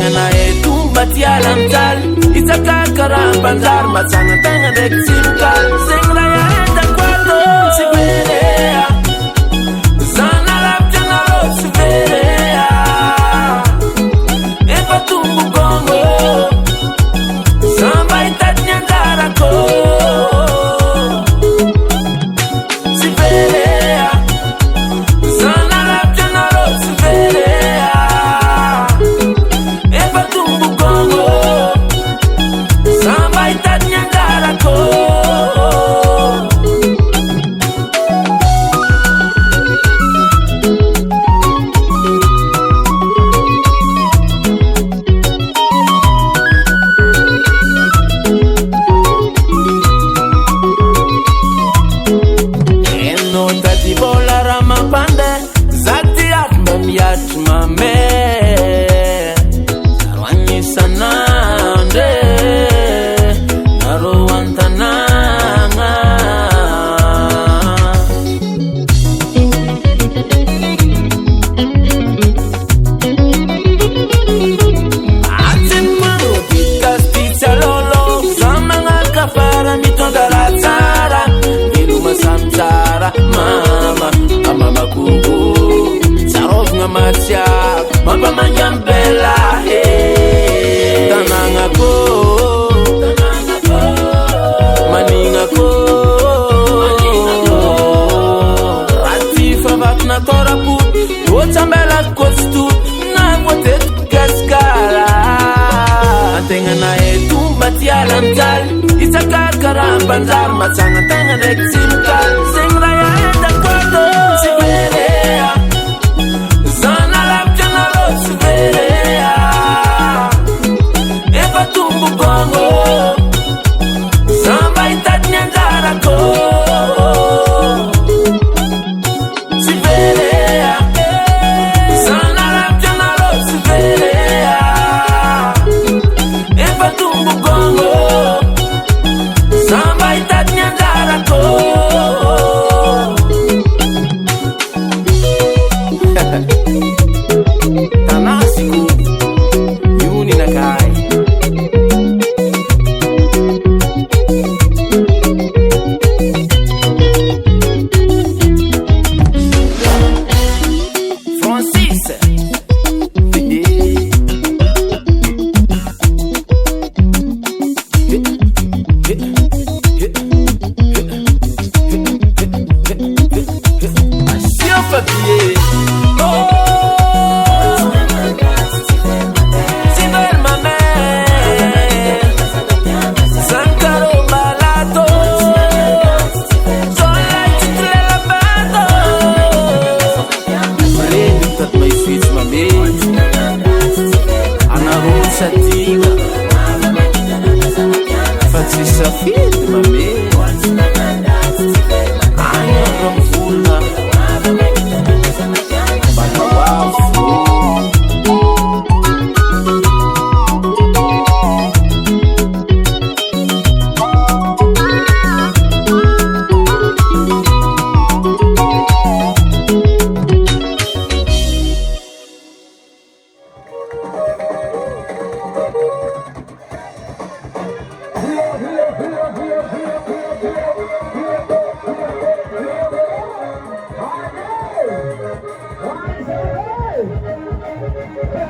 Antegna etu batiala mtal Itaka karampanzar Matsana tanga dek simkal Sengra ya enda kwado Siverea Zana lapjana lo siverea Eva tumbu kongo Samba itatnya darako Siverea Zana lapjana lo siverea Eva tumbu kongo Samba itatnya darako Mapa manjambela Tananga ko Maninga ko Ratifa vatna tora put Otambela kostu Na votet kaskara Antenga na etu batiala mtal Itakar karampanzar Matsanga tanga dek simkal Sengra ya enda kwado Siverea Zana lapjana lo siverea Eva tumbu kongo Samba itatnya darako Siverea Zana lapjana lo siverea Eva tumbu kongo Samba itatnya darako Tanasiku Yuni nakai Francis Asia papier Sativa Francisca Fit, mami Aya Ramfuna Banawafu Hey!